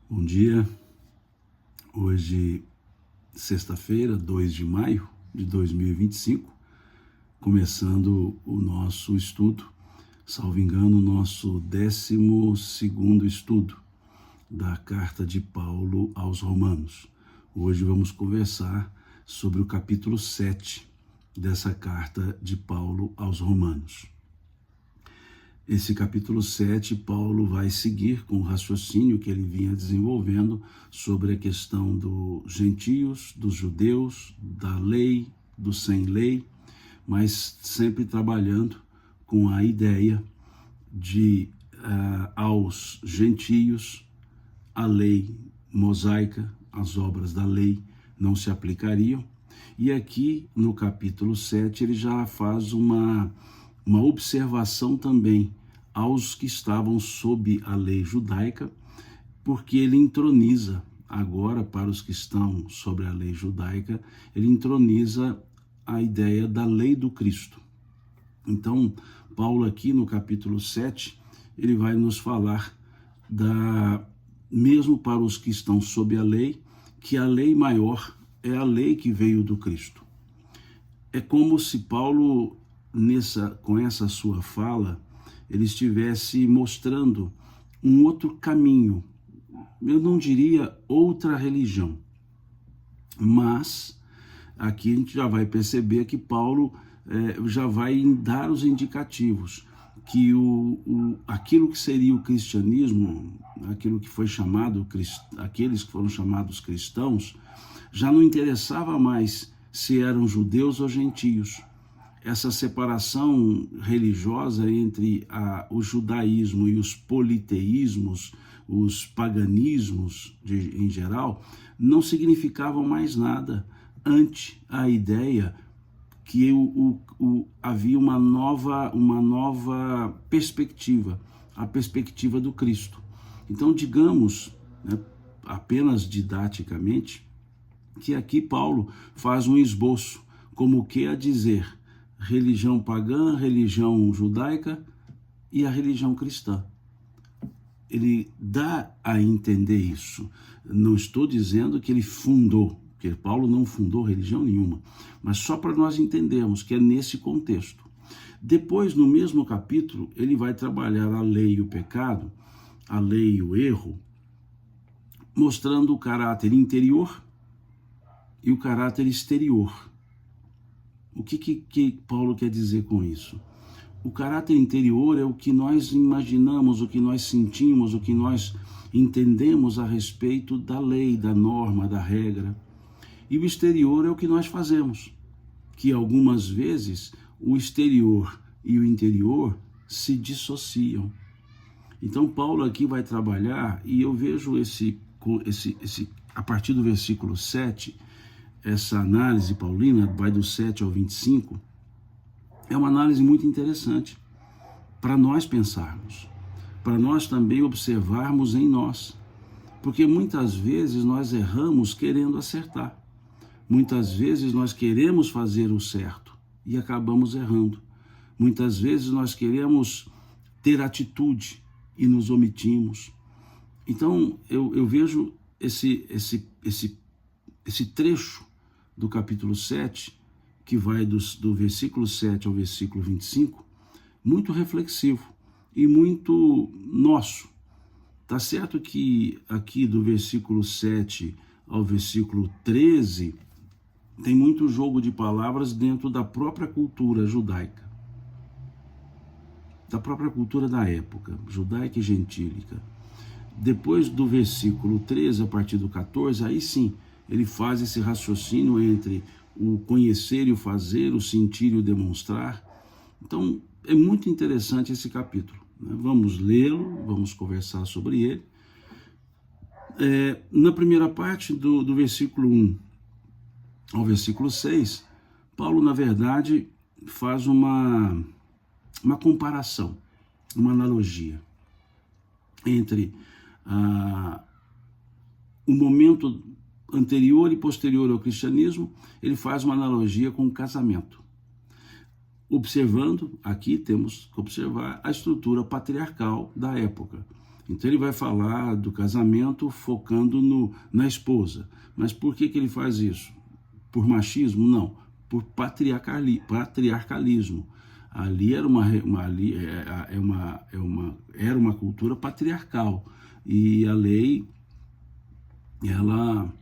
Bom dia, hoje sexta-feira, 2 de maio de 2025, começando o nosso estudo, salvo engano, o nosso 12º estudo da carta de Paulo aos Romanos. Hoje vamos conversar sobre o capítulo 7 dessa carta de Paulo aos Romanos. Esse capítulo 7, Paulo vai seguir com o raciocínio que ele vinha desenvolvendo sobre a questão dos gentios, dos judeus, da lei, do sem lei, mas sempre trabalhando com a ideia de aos gentios a lei mosaica, as obras da lei não se aplicariam. E aqui no capítulo 7 ele já faz uma observação também aos que estavam sob a lei judaica, porque ele entroniza agora, para os que estão sobre a lei judaica, ele entroniza a ideia da lei do Cristo. Então, Paulo aqui no capítulo 7, ele vai nos falar mesmo para os que estão sob a lei, que a lei maior é a lei que veio do Cristo. É como se Paulo, com essa sua fala, ele estivesse mostrando um outro caminho. Eu não diria outra religião, mas aqui a gente já vai perceber que Paulo já vai dar os indicativos que aquilo que seria o cristianismo, aquilo que foi chamado, aqueles que foram chamados cristãos, já não interessava mais se eram judeus ou gentios. Essa separação religiosa entre o judaísmo e os politeísmos, os paganismos em geral, não significavam mais nada ante a ideia que havia uma nova perspectiva, a perspectiva do Cristo. Então, digamos, apenas didaticamente, que aqui Paulo faz um esboço, como que a dizer, religião pagã, religião judaica e a religião cristã. Ele dá a entender isso. Não estou dizendo que ele fundou, porque Paulo não fundou religião nenhuma, mas só para nós entendermos que é nesse contexto. Depois, no mesmo capítulo, ele vai trabalhar a lei e o pecado, a lei e o erro, mostrando o caráter interior e o caráter exterior. O que Paulo quer dizer com isso? O caráter interior é o que nós imaginamos, o que nós sentimos, o que nós entendemos a respeito da lei, da norma, da regra. E o exterior é o que nós fazemos, que algumas vezes o exterior e o interior se dissociam. Então Paulo aqui vai trabalhar, e eu vejo a partir do versículo 7, essa análise paulina, vai do 7 ao 25, é uma análise muito interessante para nós pensarmos, para nós também observarmos em nós, porque muitas vezes nós erramos querendo acertar, muitas vezes nós queremos fazer o certo e acabamos errando, muitas vezes nós queremos ter atitude e nos omitimos. Então eu vejo esse trecho do capítulo 7, que vai do versículo 7 ao versículo 25, muito reflexivo e muito nosso. Tá certo que aqui do versículo 7 ao versículo 13, tem muito jogo de palavras dentro da própria cultura judaica, da própria cultura da época, judaica e gentílica. Depois do versículo 13, a partir do 14, aí sim, ele faz esse raciocínio entre o conhecer e o fazer, o sentir e o demonstrar. Então, é muito interessante esse capítulo. Vamos lê-lo, vamos conversar sobre ele. Na primeira parte do versículo 1 ao versículo 6, Paulo, na verdade, faz uma comparação, uma analogia entre o momento anterior e posterior ao cristianismo. Ele faz uma analogia com o casamento. Observando, aqui temos que observar a estrutura patriarcal da época. Então ele vai falar do casamento focando na esposa. Mas por que ele faz isso? Por machismo? Não. Por patriarcalismo. Ali era era uma cultura patriarcal. E a lei, ela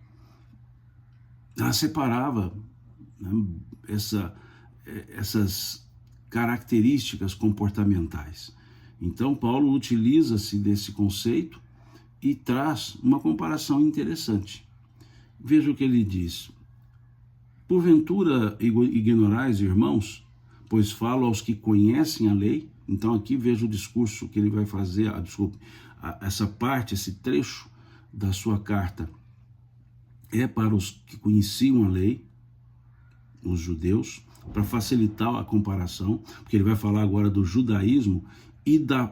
separava, né, essas características comportamentais. Então, Paulo utiliza-se desse conceito e traz uma comparação interessante. Veja o que ele diz. Porventura ignorais, irmãos, pois falo aos que conhecem a lei. Então, aqui veja o discurso que ele vai fazer, essa parte, esse trecho da sua carta é para os que conheciam a lei, os judeus, para facilitar a comparação, porque ele vai falar agora do judaísmo e da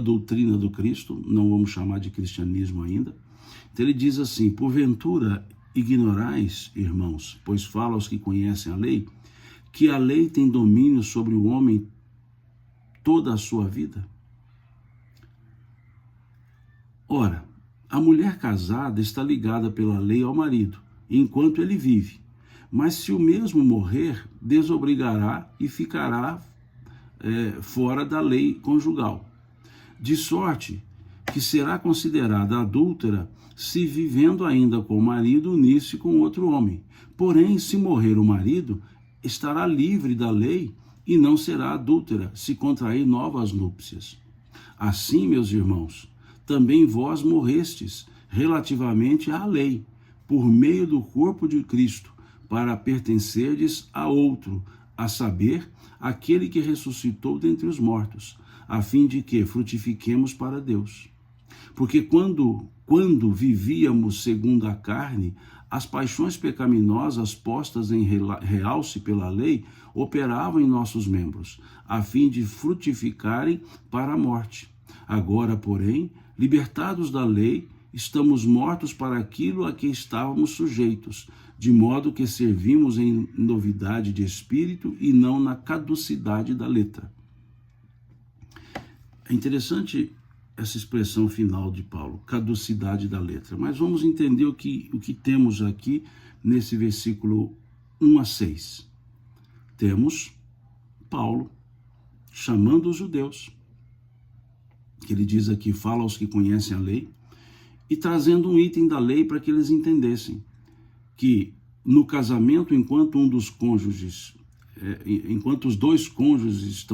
doutrina do Cristo, não vamos chamar de cristianismo ainda. Então ele diz assim: porventura ignorais, irmãos, pois fala aos que conhecem a lei, que a lei tem domínio sobre o homem toda a sua vida? Ora, a mulher casada está ligada pela lei ao marido, enquanto ele vive. Mas se o mesmo morrer, desobrigará e ficará fora da lei conjugal. De sorte que será considerada adúltera se vivendo ainda com o marido unir-se com outro homem. Porém, se morrer o marido, estará livre da lei e não será adúltera se contrair novas núpcias. Assim, meus irmãos, também vós morrestes relativamente à lei, por meio do corpo de Cristo, para pertencerdes a outro, a saber, aquele que ressuscitou dentre os mortos, a fim de que frutifiquemos para Deus. Porque quando vivíamos segundo a carne, as paixões pecaminosas postas em realce pela lei operavam em nossos membros, a fim de frutificarem para a morte. Agora, porém, libertados da lei, estamos mortos para aquilo a que estávamos sujeitos, de modo que servimos em novidade de espírito e não na caducidade da letra. É interessante essa expressão final de Paulo, caducidade da letra, mas vamos entender o que temos aqui nesse versículo 1 a 6. Temos Paulo chamando os judeus, que ele diz aqui, fala aos que conhecem a lei, e trazendo um item da lei para que eles entendessem que no casamento, enquanto os dois cônjuges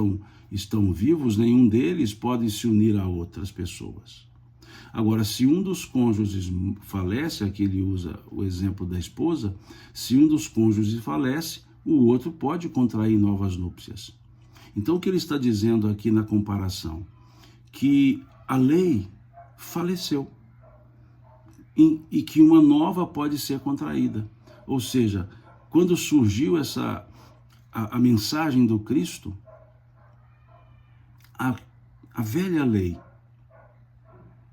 estão vivos, nenhum deles pode se unir a outras pessoas. Agora, se um dos cônjuges falece, aqui ele usa o exemplo da esposa, se um dos cônjuges falece, o outro pode contrair novas núpcias. Então, o que ele está dizendo aqui na comparação? Que a lei faleceu e que uma nova pode ser contraída. Ou seja, quando surgiu a mensagem do Cristo, a velha lei,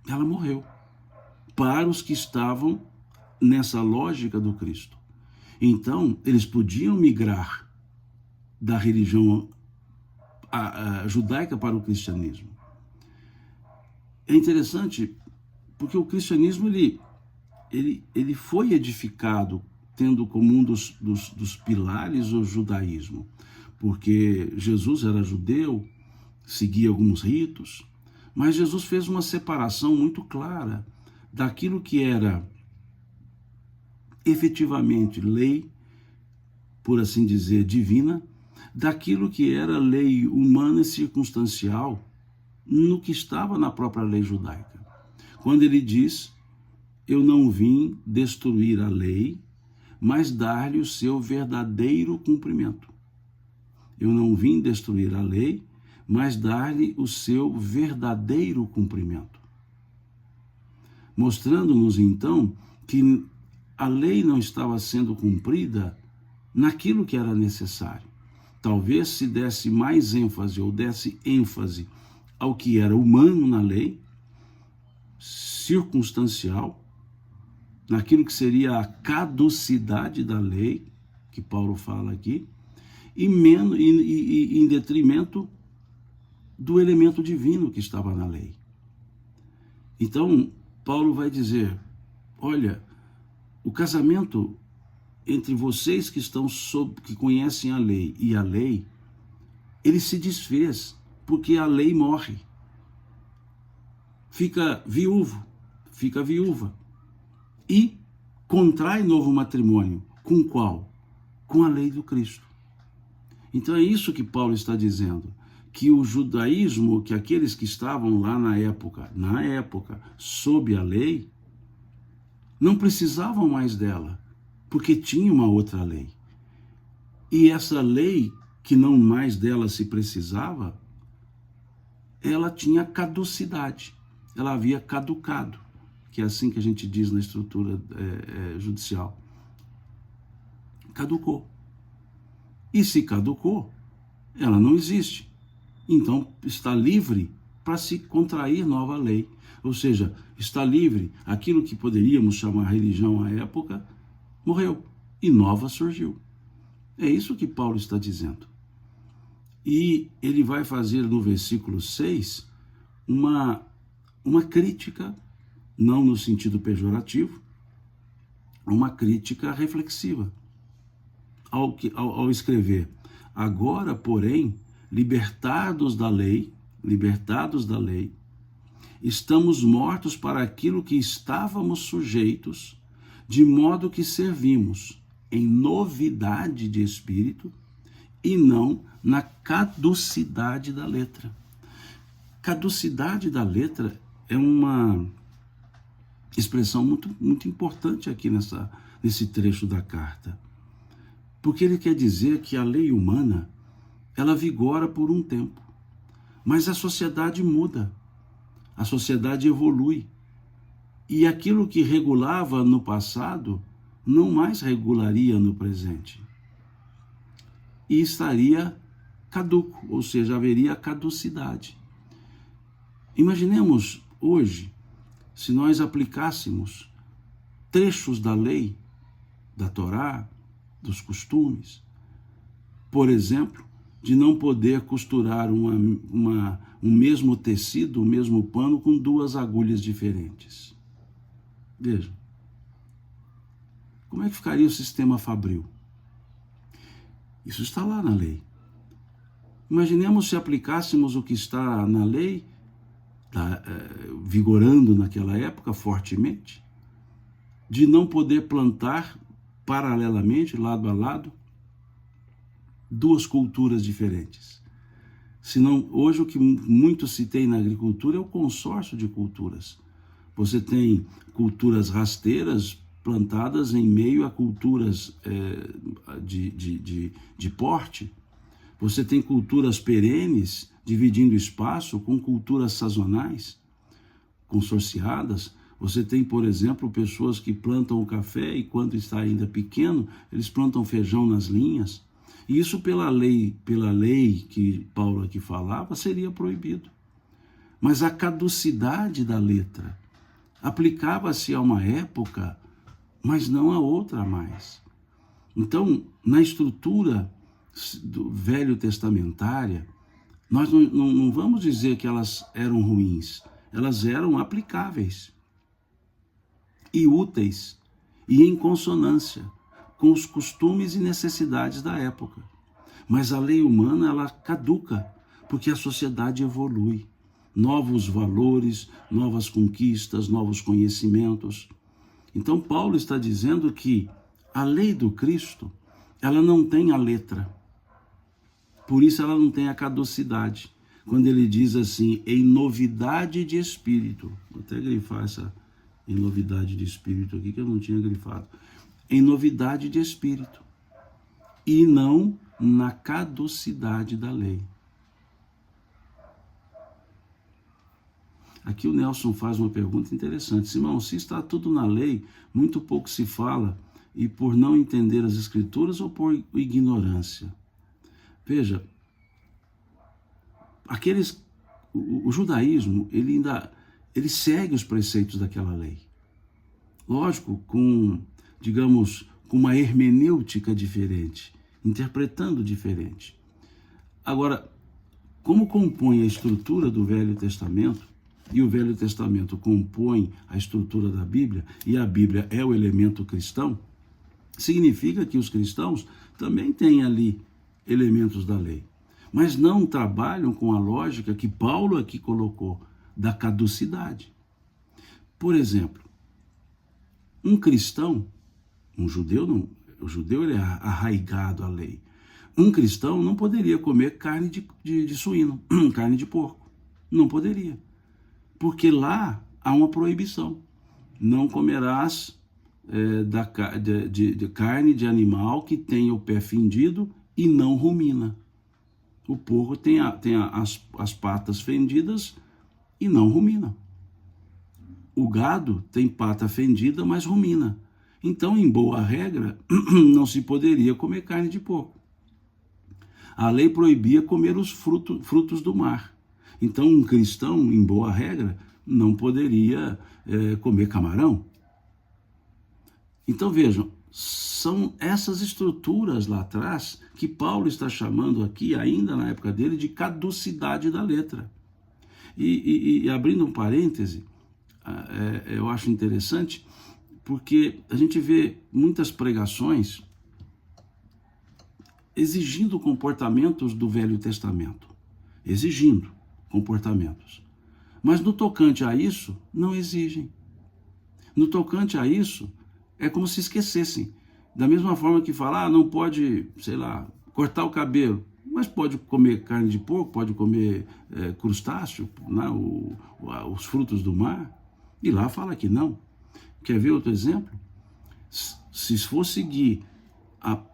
ela morreu para os que estavam nessa lógica do Cristo. Então, eles podiam migrar da religião judaica para o cristianismo. É interessante porque o cristianismo ele foi edificado tendo como um dos pilares o judaísmo, porque Jesus era judeu, seguia alguns ritos, mas Jesus fez uma separação muito clara daquilo que era efetivamente lei, por assim dizer, divina, daquilo que era lei humana e circunstancial no que estava na própria lei judaica. Quando ele diz, eu não vim destruir a lei, mas dar-lhe o seu verdadeiro cumprimento. Eu não vim destruir a lei, mas dar-lhe o seu verdadeiro cumprimento. Mostrando-nos, então, que a lei não estava sendo cumprida naquilo que era necessário. Talvez se desse mais ênfase ou desse ênfase ao que era humano na lei, circunstancial, naquilo que seria a caducidade da lei, que Paulo fala aqui, e em detrimento do elemento divino que estava na lei. Então, Paulo vai dizer, olha, o casamento entre vocês que que conhecem a lei e a lei, ele se desfez, porque a lei morre. Fica viúvo, fica viúva. E contrai novo matrimônio. Com qual? Com a lei do Cristo. Então é isso que Paulo está dizendo, que o judaísmo, que aqueles que estavam lá na época, sob a lei, não precisavam mais dela, porque tinha uma outra lei. E essa lei, que não mais dela se precisava, ela tinha caducidade, ela havia caducado, que é assim que a gente diz na estrutura judicial. Caducou. E se caducou, ela não existe. Então está livre para se contrair nova lei. Ou seja, está livre, aquilo que poderíamos chamar religião à época, morreu e nova surgiu. É isso que Paulo está dizendo. E ele vai fazer no versículo 6 uma crítica, não no sentido pejorativo, uma crítica reflexiva. Ao escrever, agora, porém, libertados da lei, estamos mortos para aquilo que estávamos sujeitos, de modo que servimos em novidade de espírito e não na caducidade da letra. Caducidade da letra é uma expressão muito importante aqui nesse trecho da carta. Porque ele quer dizer que a lei humana, ela vigora por um tempo. Mas a sociedade muda, a sociedade evolui. E aquilo que regulava no passado, não mais regularia no presente. E estaria caduco, ou seja, haveria caducidade. Imaginemos hoje, se nós aplicássemos trechos da lei, da Torá, dos costumes, por exemplo, de não poder costurar um mesmo tecido, o mesmo pano com duas agulhas diferentes. Vejam, como é que ficaria o sistema fabril? Isso está lá na lei. Imaginemos se aplicássemos o que está na lei, vigorando naquela época fortemente, de não poder plantar paralelamente, lado a lado, duas culturas diferentes. Senão, hoje o que muito se tem na agricultura é o consórcio de culturas. Você tem culturas rasteiras plantadas em meio a culturas de porte. Você tem culturas perenes dividindo espaço com culturas sazonais, consorciadas. Você tem, por exemplo, pessoas que plantam o café e quando está ainda pequeno, eles plantam feijão nas linhas. E isso pela lei que Paulo aqui falava, seria proibido. Mas a caducidade da letra aplicava-se a uma época, mas não a outra mais. Então, na estrutura do Velho Testamentária, nós não vamos dizer que elas eram ruins, elas eram aplicáveis e úteis e em consonância com os costumes e necessidades da época. Mas a lei humana, ela caduca, porque a sociedade evolui. Novos valores, novas conquistas, novos conhecimentos. Então Paulo está dizendo que a lei do Cristo, ela não tem a letra. Por isso ela não tem a caducidade. Quando ele diz assim, em novidade de espírito. Vou até grifar essa em novidade de espírito aqui, que eu não tinha grifado. Em novidade de espírito. E não na caducidade da lei. Aqui o Nelson faz uma pergunta interessante. Simão, se está tudo na lei, muito pouco se fala, e por não entender as escrituras ou por ignorância? Veja, o judaísmo, ele segue os preceitos daquela lei. Lógico, com uma hermenêutica diferente, interpretando diferente. Agora, como compõe a estrutura do Velho Testamento, e o Velho Testamento compõem a estrutura da Bíblia, e a Bíblia é o elemento cristão, significa que os cristãos também têm ali elementos da lei, mas não trabalham com a lógica que Paulo aqui colocou, da caducidade. Por exemplo, um cristão, um judeu não, o judeu ele é arraigado à lei. Um cristão não poderia comer carne de suíno, carne de porco. Não poderia. Porque lá há uma proibição. Não comerás de carne de animal que tenha o pé fendido e não rumina. O porco tem as patas fendidas e não rumina. O gado tem pata fendida, mas rumina. Então, em boa regra, não se poderia comer carne de porco. A lei proibia comer os frutos do mar. Então, um cristão, em boa regra, não poderia comer camarão. Então, vejam, são essas estruturas lá atrás que Paulo está chamando aqui, ainda na época dele, de caducidade da letra. E abrindo um parêntese, eu acho interessante, porque a gente vê muitas pregações exigindo comportamentos do Velho Testamento, exigindo comportamentos. Mas no tocante a isso, não exigem. No tocante a isso, é como se esquecessem. Da mesma forma que falar, não pode, sei lá, cortar o cabelo, mas pode comer carne de porco, pode comer crustáceo, né, os frutos do mar, e lá fala que não. Quer ver outro exemplo? Se for seguir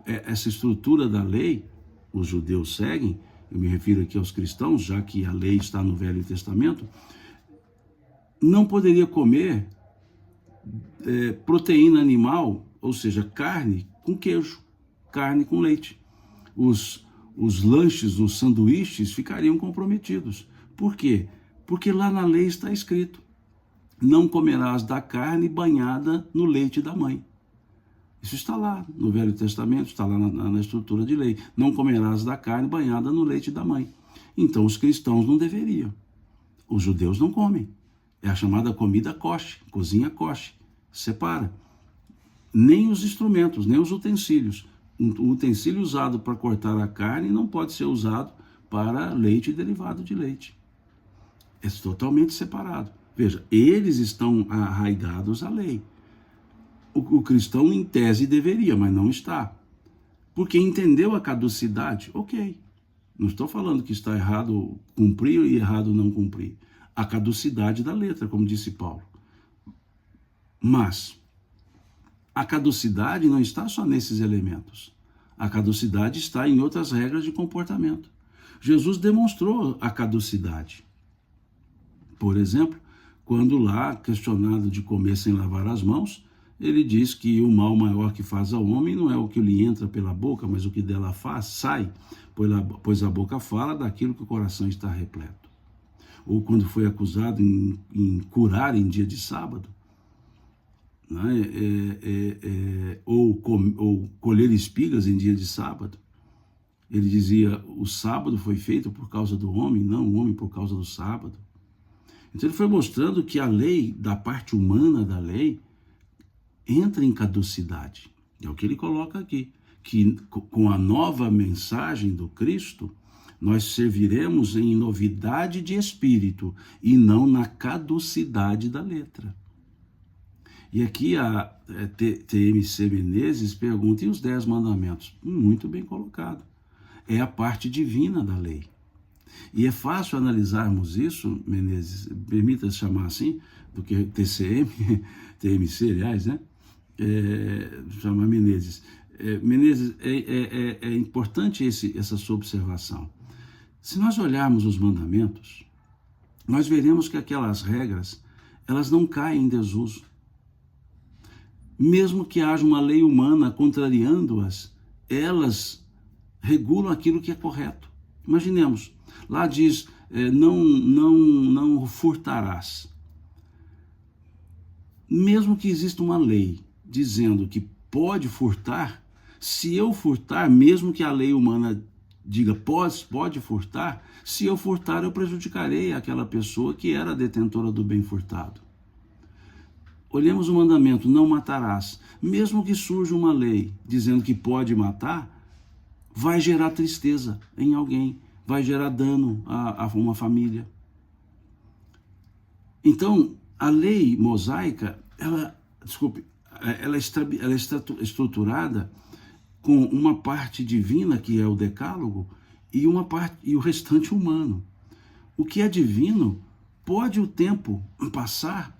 essa estrutura da lei, os judeus seguem, eu me refiro aqui aos cristãos, já que a lei está no Velho Testamento, não poderia comer proteína animal, ou seja, carne com queijo, carne com leite. Os lanches, os sanduíches ficariam comprometidos. Por quê? Porque lá na lei está escrito: não comerás da carne banhada no leite da mãe. Isso está lá no Velho Testamento, está lá na estrutura de lei. Não comerás da carne banhada no leite da mãe. Então os cristãos não deveriam. Os judeus não comem. É a chamada comida kosher, cozinha kosher. Separa. Nem os instrumentos, nem os utensílios. O utensílio usado para cortar a carne não pode ser usado para leite e derivado de leite. É totalmente separado. Veja, eles estão arraigados à lei. O cristão, em tese, deveria, mas não está. Porque entendeu a caducidade, ok. Não estou falando que está errado cumprir e errado não cumprir. A caducidade da letra, como disse Paulo. Mas a caducidade não está só nesses elementos. A caducidade está em outras regras de comportamento. Jesus demonstrou a caducidade. Por exemplo, quando lá, questionado de comer sem lavar as mãos, ele diz que o mal maior que faz ao homem não é o que lhe entra pela boca, mas o que dela sai, pois a boca fala daquilo que o coração está repleto. Ou quando foi acusado em curar em dia de sábado, né? Ou colher espigas em dia de sábado. Ele dizia: o sábado foi feito por causa do homem, não o homem por causa do sábado. Então ele foi mostrando que a lei, da parte humana da lei, entra em caducidade. É o que ele coloca aqui, que com a nova mensagem do Cristo, nós serviremos em novidade de espírito e não na caducidade da letra. E aqui a TMC Menezes pergunta: e os 10 mandamentos? Muito bem colocado. É a parte divina da lei. E é fácil analisarmos isso, Menezes, permita chamar assim, do que TMC, aliás, né? Chamar Menezes. Menezes, é importante essa sua observação. Se nós olharmos os mandamentos, nós veremos que aquelas regras, elas não caem em desuso. Mesmo que haja uma lei humana contrariando-as, elas regulam aquilo que é correto. Imaginemos, lá diz, não furtarás. Mesmo que exista uma lei dizendo que pode furtar, se eu furtar, mesmo que a lei humana diga, pode furtar, se eu furtar eu prejudicarei aquela pessoa que era detentora do bem furtado. Olhemos o mandamento, não matarás. Mesmo que surja uma lei dizendo que pode matar, vai gerar tristeza em alguém, vai gerar dano a uma família. Então, a lei mosaica, ela é estruturada com uma parte divina, que é o decálogo, e o restante humano. O que é divino, pode o tempo passar,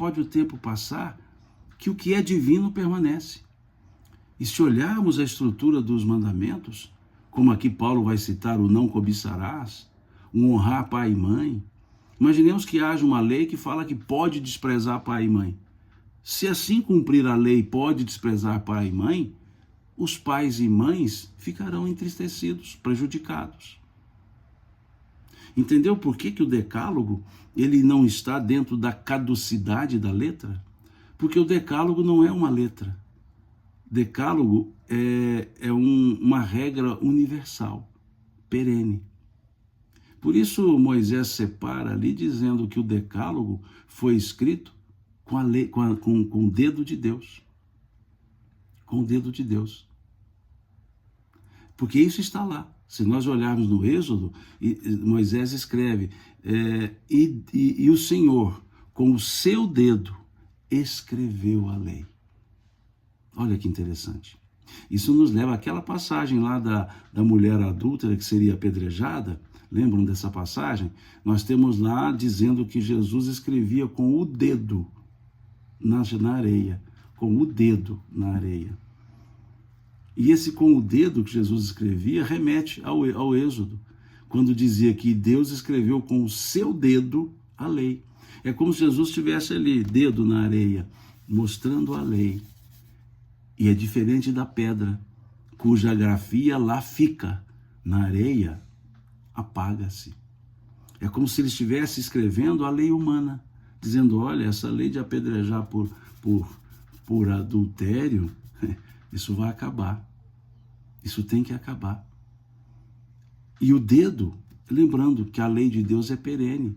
que o que é divino permanece. E se olharmos a estrutura dos mandamentos, como aqui Paulo vai citar o não cobiçarás, o honrar pai e mãe, imaginemos que haja uma lei que fala que pode desprezar pai e mãe. Se assim cumprir a lei pode desprezar pai e mãe, os pais e mães ficarão entristecidos, prejudicados. Entendeu por que o decálogo ele não está dentro da caducidade da letra? Porque o decálogo não é uma letra. Decálogo é uma regra universal, perene. Por isso Moisés separa ali dizendo que o decálogo foi escrito com o dedo de Deus. Com o dedo de Deus. Porque isso está lá. Se nós olharmos no Êxodo, Moisés escreve, e o Senhor, com o seu dedo, escreveu a lei. Olha que interessante. Isso nos leva àquela passagem lá da mulher adúltera que seria apedrejada. Lembram dessa passagem? Nós temos lá dizendo que Jesus escrevia com o dedo na areia. Com o dedo na areia. E esse com o dedo que Jesus escrevia remete ao Êxodo, quando dizia que Deus escreveu com o seu dedo a lei. É como se Jesus tivesse ali, dedo na areia, mostrando a lei. E é diferente da pedra, cuja grafia lá fica, na areia, apaga-se. É como se ele estivesse escrevendo a lei humana, dizendo, olha, essa lei de apedrejar por adultério, isso vai acabar. Isso tem que acabar. E o dedo, lembrando que a lei de Deus é perene.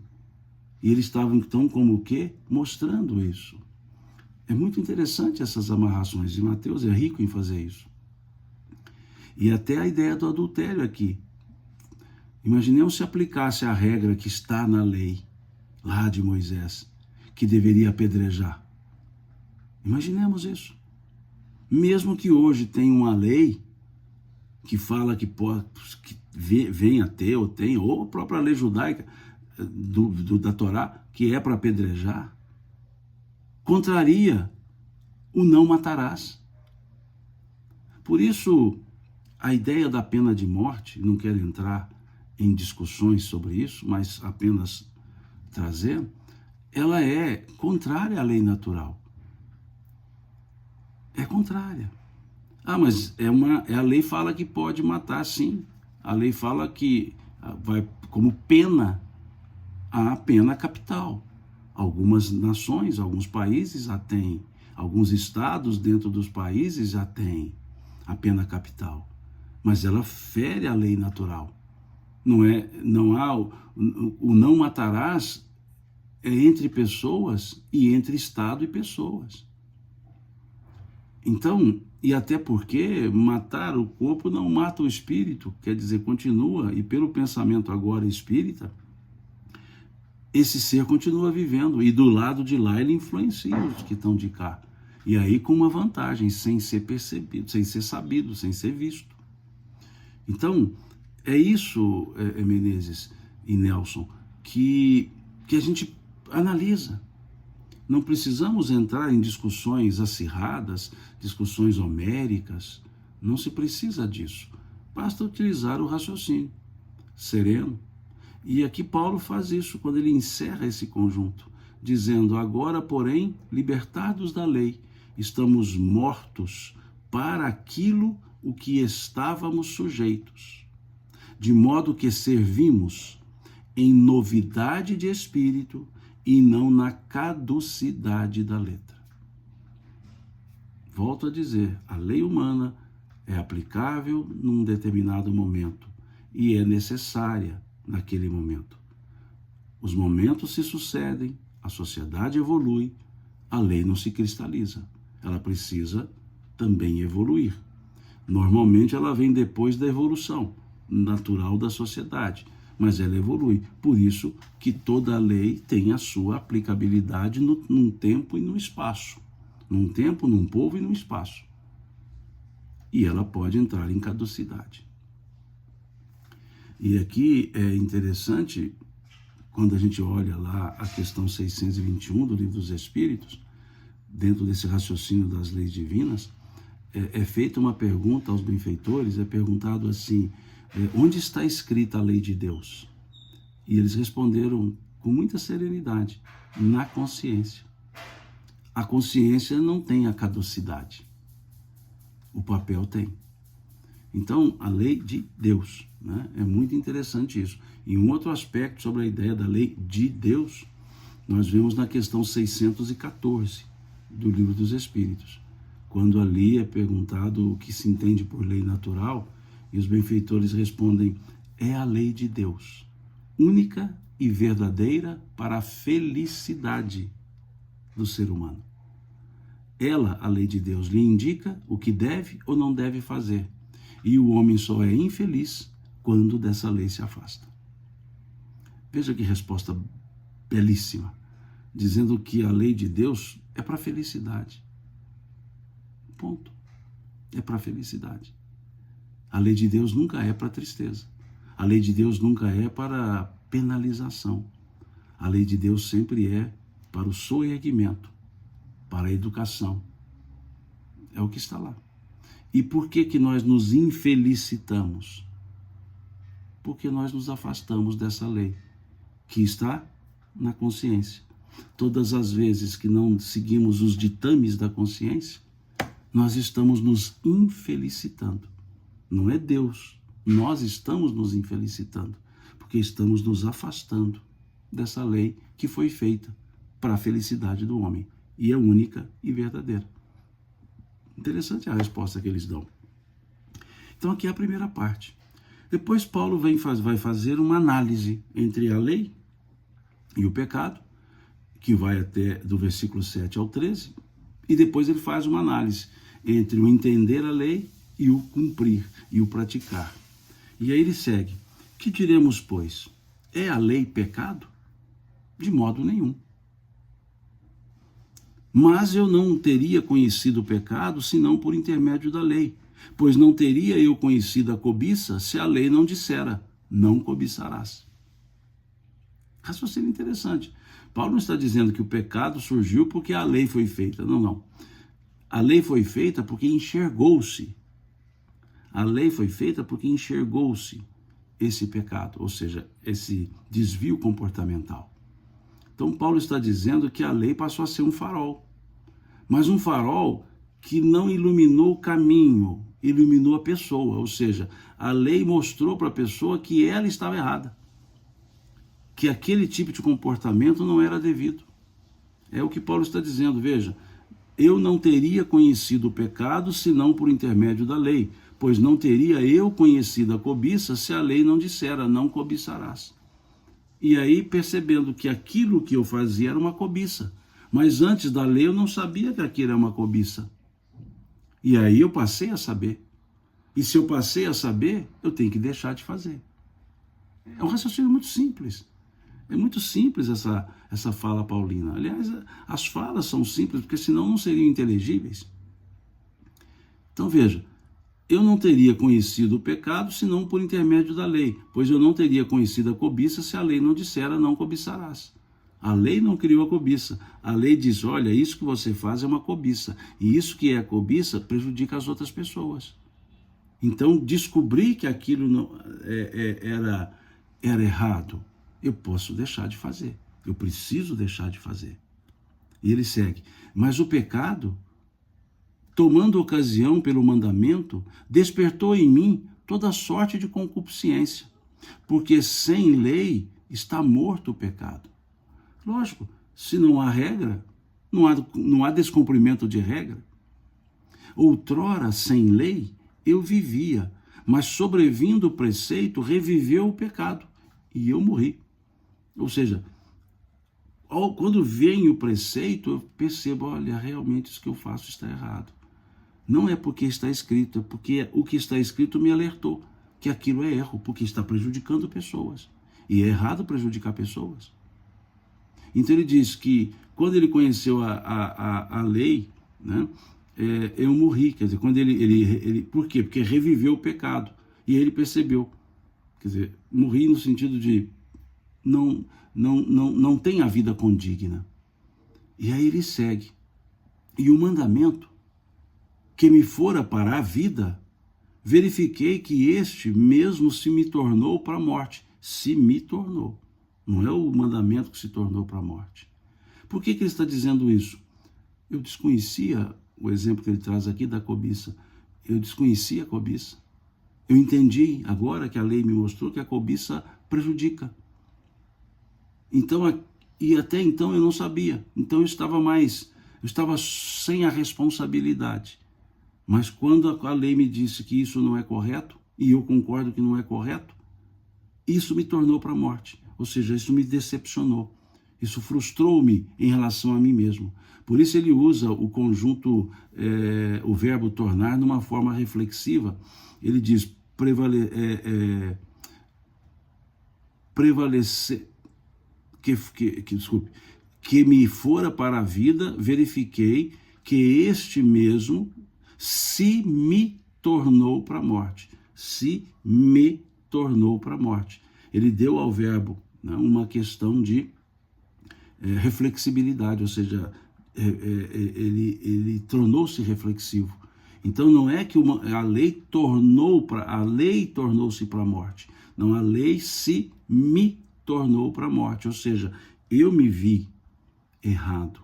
E ele estava então como o quê? Mostrando isso. É muito interessante essas amarrações. E Mateus é rico em fazer isso. E até a ideia do adultério aqui. Imaginemos se aplicasse a regra que está na lei, lá de Moisés, que deveria apedrejar. Imaginemos isso. Mesmo que hoje tenha uma lei que fala que venha a ter ou tem, ou a própria lei judaica da Torá, que é para apedrejar, contraria o não matarás. Por isso, a ideia da pena de morte, não quero entrar em discussões sobre isso, mas apenas trazer, ela é contrária à lei natural. É contrária. Mas a lei fala que pode matar, sim. A lei fala que vai como pena a pena capital. Algumas nações, alguns países já têm, alguns estados dentro dos países já têm a pena capital. Mas ela fere a lei natural. Não há o não matarás entre pessoas e entre estado e pessoas. Então, e até porque matar o corpo não mata o espírito, quer dizer, continua, e pelo pensamento agora espírita, esse ser continua vivendo, e do lado de lá ele influencia os que estão de cá. E aí com uma vantagem, sem ser percebido, sem ser sabido, sem ser visto. Então, é isso, Menezes e Nelson, que a gente analisa. Não precisamos entrar em discussões acirradas, discussões homéricas. Não se precisa disso. Basta utilizar o raciocínio sereno. E aqui Paulo faz isso quando ele encerra esse conjunto, dizendo, agora, porém, libertados da lei, estamos mortos para aquilo o que estávamos sujeitos, de modo que servimos em novidade de espírito e não na caducidade da letra. Volto a dizer, a lei humana é aplicável num determinado momento e é necessária naquele momento. Os momentos se sucedem, a sociedade evolui, a lei não se cristaliza. Ela precisa também evoluir. Normalmente ela vem depois da evolução natural da sociedade, mas ela evolui. Por isso que toda lei tem a sua aplicabilidade num tempo e num espaço. Num tempo, num povo e num espaço. E ela pode entrar em caducidade. E aqui é interessante, quando a gente olha lá a questão 621 do Livro dos Espíritos, dentro desse raciocínio das leis divinas, é feita uma pergunta aos benfeitores, é perguntado assim, onde está escrita a lei de Deus? E eles responderam com muita serenidade, na consciência. A consciência não tem a caducidade, o papel tem. Então, a lei de Deus, né? É muito interessante isso. E um outro aspecto sobre a ideia da lei de Deus, nós vemos na questão 614 do Livro dos Espíritos, quando ali é perguntado o que se entende por lei natural, e os benfeitores respondem, é a lei de Deus, única e verdadeira para a felicidade do ser humano. Ela, a lei de Deus, lhe indica o que deve ou não deve fazer, e o homem só é infeliz quando dessa lei se afasta. Veja que resposta belíssima, dizendo que a lei de Deus é para a felicidade. Ponto. É para a felicidade. A lei de Deus nunca é para a tristeza. A lei de Deus nunca é para a penalização. A lei de Deus sempre é para o soerguimento, para a educação. É o que está lá. E por que nós nos infelicitamos? Porque nós nos afastamos dessa lei, que está na consciência. Todas as vezes que não seguimos os ditames da consciência, nós estamos nos infelicitando. Não é Deus, nós estamos nos infelicitando, porque estamos nos afastando dessa lei que foi feita para a felicidade do homem, e é única e verdadeira. Interessante a resposta que eles dão. Então aqui é a primeira parte. Depois Paulo vai fazer uma análise entre a lei e o pecado, que vai até do versículo 7 ao 13, e depois ele faz uma análise entre o entender a lei e o cumprir e o praticar. E aí ele segue. Que diremos, pois? É a lei pecado? De modo nenhum. Mas eu não teria conhecido o pecado senão por intermédio da lei, pois não teria eu conhecido a cobiça se a lei não dissera, não cobiçarás. Raciocínio interessante. Paulo não está dizendo que o pecado surgiu porque a lei foi feita. Não, não. A lei foi feita porque enxergou-se. A lei foi feita porque enxergou-se esse pecado, ou seja, esse desvio comportamental. Então Paulo está dizendo que a lei passou a ser um farol, mas um farol que não iluminou o caminho, iluminou a pessoa, ou seja, a lei mostrou para a pessoa que ela estava errada, que aquele tipo de comportamento não era devido. É o que Paulo está dizendo, veja, eu não teria conhecido o pecado senão por intermédio da lei, pois não teria eu conhecido a cobiça se a lei não dissera, não cobiçarás. E aí, percebendo que aquilo que eu fazia era uma cobiça, mas antes da lei eu não sabia que aquilo era uma cobiça. E aí eu passei a saber. E se eu passei a saber, eu tenho que deixar de fazer. É um raciocínio muito simples. É muito simples essa fala paulina. Aliás, as falas são simples, porque senão não seriam inteligíveis. Então veja, eu não teria conhecido o pecado senão por intermédio da lei, pois eu não teria conhecido a cobiça se a lei não dissera, não cobiçarás. A lei não criou a cobiça. A lei diz, olha, isso que você faz é uma cobiça. E isso que é cobiça prejudica as outras pessoas. Então, descobrir que aquilo não, era errado, eu posso deixar de fazer. Eu preciso deixar de fazer. E ele segue. Mas o pecado, tomando ocasião pelo mandamento, despertou em mim toda sorte de concupiscência, porque sem lei está morto o pecado. Lógico, se não há regra, não há descumprimento de regra. Outrora, sem lei, eu vivia, mas sobrevindo o preceito, reviveu o pecado, e eu morri. Ou seja, quando vem o preceito, eu percebo, olha, realmente isso que eu faço está errado. Não é porque está escrito, é porque o que está escrito me alertou que aquilo é erro, porque está prejudicando pessoas. E é errado prejudicar pessoas. Então ele diz que quando ele conheceu a lei, né, eu morri. Quer dizer, quando por quê? Porque reviveu o pecado. E ele percebeu. Quer dizer, morri no sentido de não tem a vida condigna. E aí ele segue. E o mandamento que me fora para a vida, verifiquei que este mesmo se me tornou para a morte. Se me tornou. Não é o mandamento que se tornou para a morte. Por que ele está dizendo isso? Eu desconhecia o exemplo que ele traz aqui da cobiça. Eu desconhecia a cobiça. Eu entendi agora que a lei me mostrou que a cobiça prejudica. Então, e até então eu não sabia. Então eu estava sem a responsabilidade. Mas quando a lei me disse que isso não é correto, e eu concordo que não é correto, isso me tornou para a morte. Ou seja, isso me decepcionou. Isso frustrou-me em relação a mim mesmo. Por isso ele usa o conjunto, o verbo tornar, numa forma reflexiva. Ele diz prevalecer, que me fora para a vida, verifiquei que este mesmo se me tornou para a morte. Se me tornou para a morte. Ele deu ao verbo, né, uma questão de reflexibilidade, ou seja, ele tornou-se reflexivo. Então não é que a lei tornou-se para a morte. Não, a lei se me tornou para a morte. Ou seja, eu me vi errado.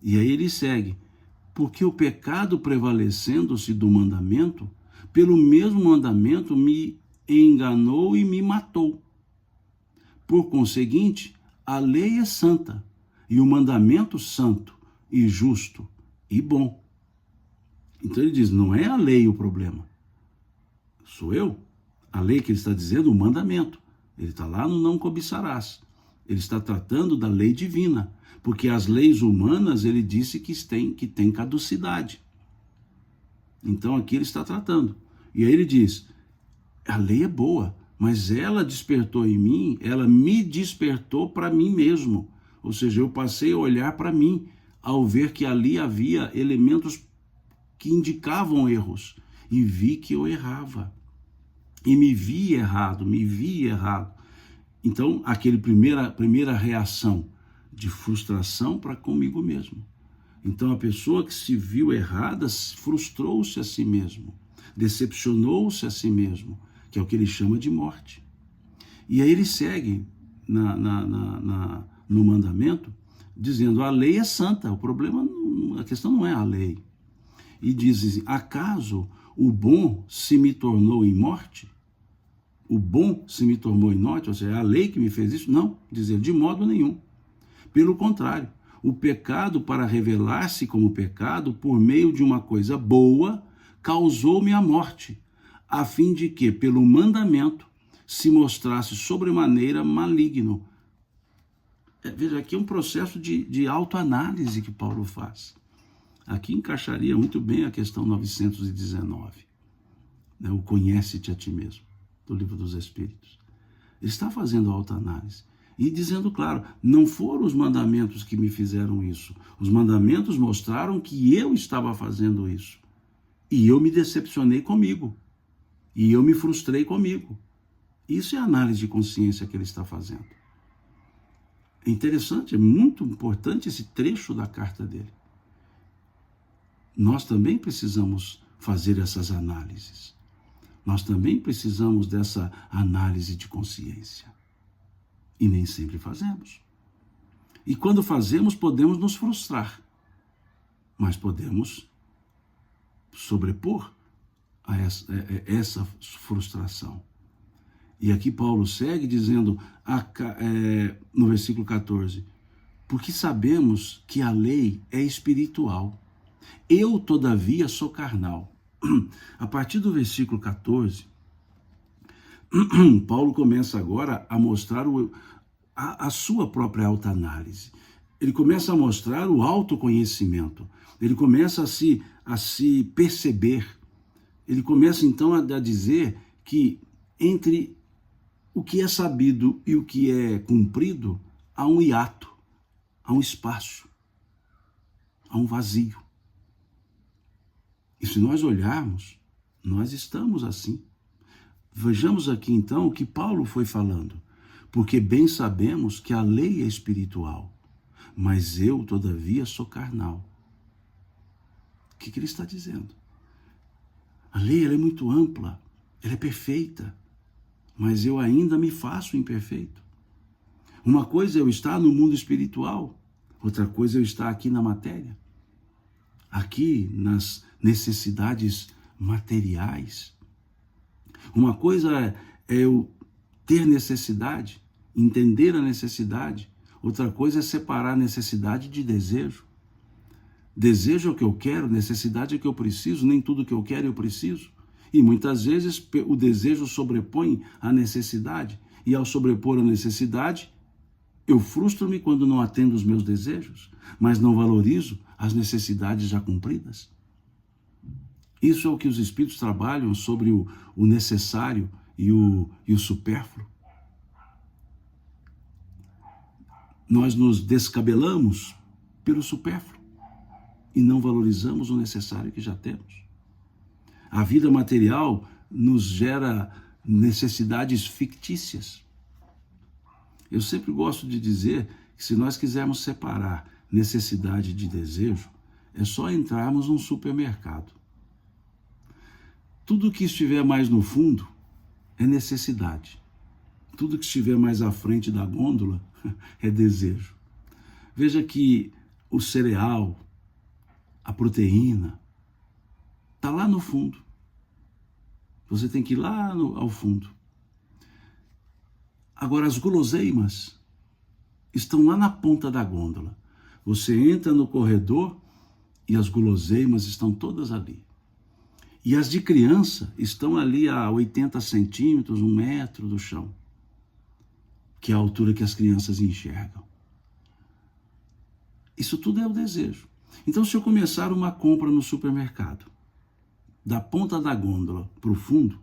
E aí ele segue. Porque o pecado prevalecendo-se do mandamento, pelo mesmo mandamento me enganou e me matou. Por conseguinte, a lei é santa, e o mandamento santo, e justo, e bom. Então ele diz, não é a lei o problema, sou eu. A lei que ele está dizendo, o mandamento. Ele está lá no não cobiçarás. Ele está tratando da lei divina, porque as leis humanas, ele disse que tem caducidade. Então aqui ele está tratando. E aí ele diz, a lei é boa, mas ela despertou em mim, ela me despertou para mim mesmo. Ou seja, eu passei a olhar para mim, ao ver que ali havia elementos que indicavam erros. E vi que eu errava. E me vi errado. Então, aquele primeira reação de frustração para comigo mesmo. Então, a pessoa que se viu errada frustrou-se a si mesmo, decepcionou-se a si mesmo, que é o que ele chama de morte. E aí ele segue no mandamento, dizendo, a lei é santa, a questão não é a lei. E diz assim, acaso o bom se me tornou em morte? O bom se me tornou em morte? Ou seja, é a lei que me fez isso? Não, dizer de modo nenhum. Pelo contrário, o pecado, para revelar-se como pecado, por meio de uma coisa boa, causou-me a morte, a fim de que, pelo mandamento, se mostrasse sobremaneira maligno. Veja, aqui é um processo de autoanálise que Paulo faz. Aqui encaixaria muito bem a questão 919, né? O conhece-te a ti mesmo, do Livro dos Espíritos. Ele está fazendo autoanálise e dizendo, claro, não foram os mandamentos que me fizeram isso. Os mandamentos mostraram que eu estava fazendo isso. E eu me decepcionei comigo. E eu me frustrei comigo. Isso é a análise de consciência que ele está fazendo. É interessante, é muito importante esse trecho da carta dele. Nós também precisamos fazer essas análises. Nós também precisamos dessa análise de consciência. E nem sempre fazemos. E quando fazemos, podemos nos frustrar. Mas podemos sobrepor a essa frustração. E aqui Paulo segue dizendo, no versículo 14, porque sabemos que a lei é espiritual. Eu, todavia, sou carnal. A partir do versículo 14, Paulo começa agora a mostrar a sua própria autoanálise. Ele começa a mostrar o autoconhecimento. Ele começa a se perceber. Ele começa então a dizer que entre o que é sabido e o que é cumprido, há um hiato, há um espaço, há um vazio. E se nós olharmos, nós estamos assim. Vejamos aqui então o que Paulo foi falando. Porque bem sabemos que a lei é espiritual, mas eu, todavia, sou carnal. O que ele está dizendo? A lei ela é muito ampla, ela é perfeita, mas eu ainda me faço imperfeito. Uma coisa é eu estar no mundo espiritual, outra coisa é eu estar aqui na matéria, aqui nas necessidades materiais. Uma coisa é eu ter necessidade, entender a necessidade, outra coisa é separar a necessidade de desejo. Desejo é o que eu quero, necessidade é o que eu preciso, nem tudo que eu quero eu preciso. E muitas vezes o desejo sobrepõe a necessidade, e ao sobrepor a necessidade, eu frustro-me quando não atendo os meus desejos, mas não valorizo as necessidades já cumpridas. Isso é o que os Espíritos trabalham sobre o necessário e o supérfluo. Nós nos descabelamos pelo supérfluo e não valorizamos o necessário que já temos. A vida material nos gera necessidades fictícias. Eu sempre gosto de dizer que se nós quisermos separar necessidade de desejo, é só entrarmos num supermercado. Tudo que estiver mais no fundo é necessidade. Tudo que estiver mais à frente da gôndola é desejo. Veja que o cereal, a proteína, está lá no fundo. Você tem que ir lá ao fundo. Agora, as guloseimas estão lá na ponta da gôndola. Você entra no corredor e as guloseimas estão todas ali. E as de criança estão ali a 80 centímetros, 1 metro do chão, que é a altura que as crianças enxergam. Isso tudo é o desejo. Então, se eu começar uma compra no supermercado, da ponta da gôndola para o fundo,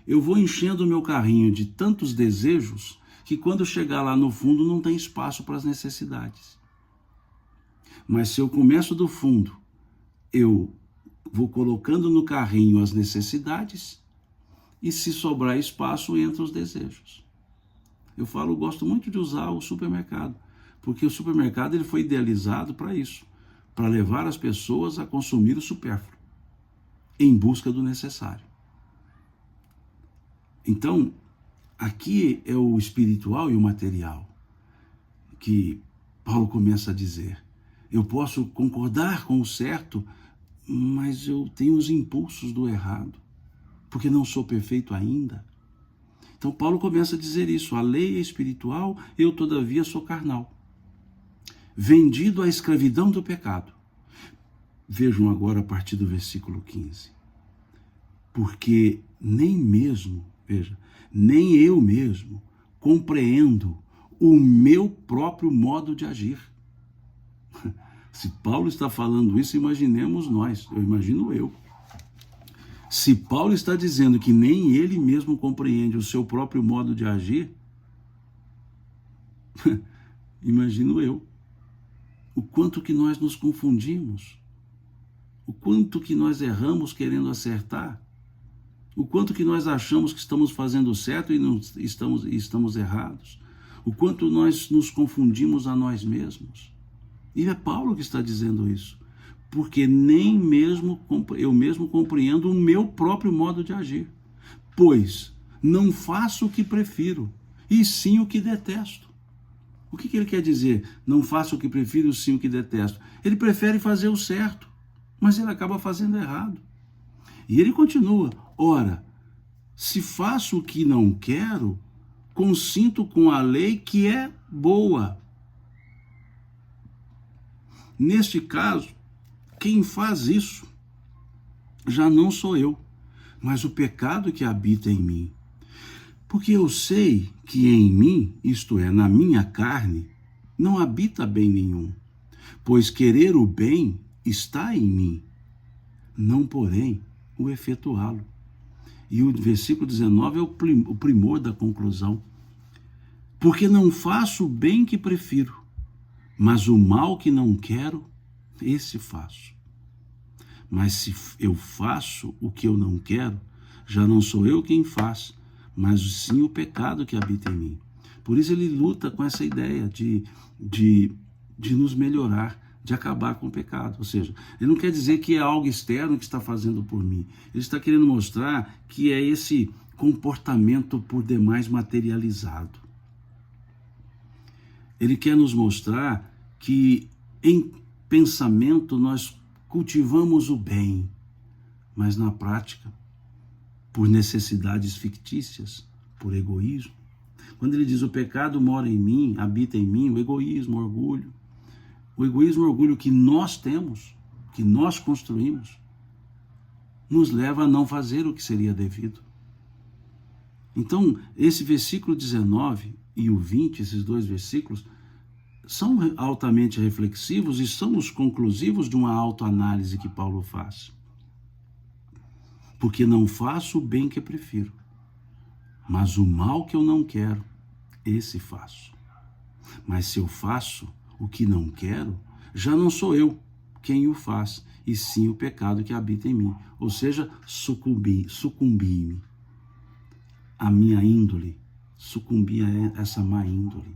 eu vou enchendo o meu carrinho de tantos desejos que quando chegar lá no fundo não tem espaço para as necessidades. Mas se eu começo do fundo, eu vou colocando no carrinho as necessidades e se sobrar espaço, entra os desejos. Eu gosto muito de usar o supermercado, porque o supermercado ele foi idealizado para isso, para levar as pessoas a consumir o supérfluo, em busca do necessário. Então, aqui é o espiritual e o material, que Paulo começa a dizer. Eu posso concordar com o certo, mas eu tenho os impulsos do errado, porque não sou perfeito ainda. Então Paulo começa a dizer isso, a lei é espiritual, eu todavia sou carnal, vendido à escravidão do pecado. Vejam agora a partir do versículo 15. Porque nem eu mesmo compreendo o meu próprio modo de agir. Se Paulo está falando isso, imaginemos nós, eu imagino eu. Se Paulo está dizendo que nem ele mesmo compreende o seu próprio modo de agir, imagino eu. O quanto que nós nos confundimos, o quanto que nós erramos querendo acertar, o quanto que nós achamos que estamos fazendo certo e não estamos errados, o quanto nós nos confundimos a nós mesmos. E é Paulo que está dizendo isso, porque nem mesmo eu mesmo compreendo o meu próprio modo de agir, pois não faço o que prefiro, e sim o que detesto. O que ele quer dizer? Não faço o que prefiro, sim o que detesto. Ele prefere fazer o certo, mas ele acaba fazendo errado. E ele continua, ora, se faço o que não quero, consinto com a lei que é boa. Neste caso, quem faz isso já não sou eu, mas o pecado que habita em mim. Porque eu sei que em mim, isto é, na minha carne, não habita bem nenhum, pois querer o bem está em mim, não porém o efetuá-lo. E o versículo 19 é o primor da conclusão. Porque não faço o bem que prefiro, mas o mal que não quero, esse faço. Mas se eu faço o que eu não quero, já não sou eu quem faz, mas sim o pecado que habita em mim. Por isso ele luta com essa ideia de nos melhorar, de acabar com o pecado. Ou seja, ele não quer dizer que é algo externo que está fazendo por mim. Ele está querendo mostrar que é esse comportamento por demais materializado. Ele quer nos mostrar que em pensamento nós cultivamos o bem, mas na prática, por necessidades fictícias, por egoísmo. Quando ele diz o pecado mora em mim, habita em mim, o egoísmo, o orgulho. O egoísmo e o orgulho que nós temos, que nós construímos, nos leva a não fazer o que seria devido. Então, esse versículo 19 e o 20, esses dois versículos, são altamente reflexivos e são os conclusivos de uma autoanálise que Paulo faz. Porque não faço o bem que prefiro, mas o mal que eu não quero, esse faço. Mas se eu faço o que não quero, já não sou eu quem o faz, e sim o pecado que habita em mim. Ou seja, sucumbi-me a minha índole, sucumbi a essa má índole.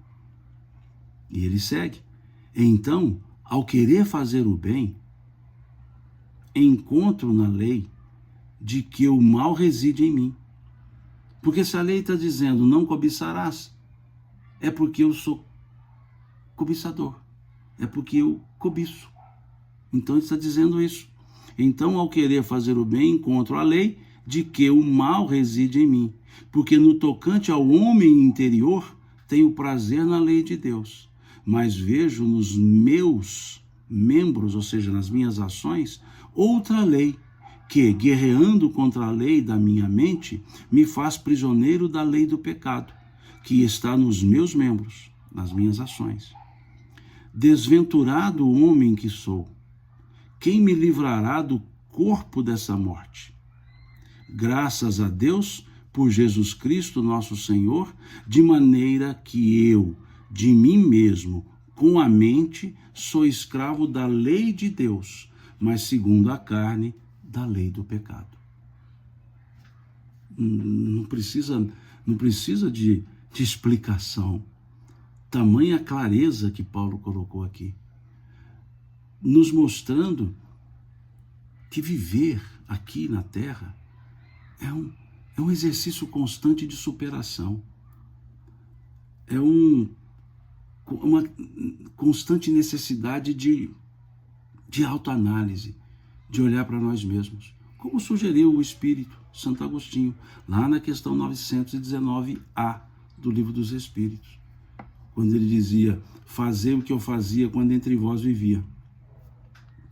E ele segue. Então, ao querer fazer o bem, encontro na lei de que o mal reside em mim. Porque se a lei está dizendo não cobiçarás, é porque eu sou cobiçador, é porque eu cobiço. Então ele está dizendo isso. Então, ao querer fazer o bem, encontro a lei de que o mal reside em mim. Porque no tocante ao homem interior, tenho prazer na lei de Deus, mas vejo nos meus membros, ou seja, nas minhas ações, outra lei, que, guerreando contra a lei da minha mente, me faz prisioneiro da lei do pecado, que está nos meus membros, nas minhas ações. Desventurado homem que sou, quem me livrará do corpo dessa morte? Graças a Deus, por Jesus Cristo, nosso Senhor, de maneira que eu, de mim mesmo, com a mente, sou escravo da lei de Deus, mas segundo a carne, da lei do pecado. Não precisa de explicação. Tamanha clareza que Paulo colocou aqui, nos mostrando que viver aqui na Terra é um exercício constante de superação. É uma constante necessidade de autoanálise, de olhar para nós mesmos. Como sugeriu o Espírito, Santo Agostinho, lá na questão 919A do Livro dos Espíritos, quando ele dizia: fazer o que eu fazia quando entre vós vivia.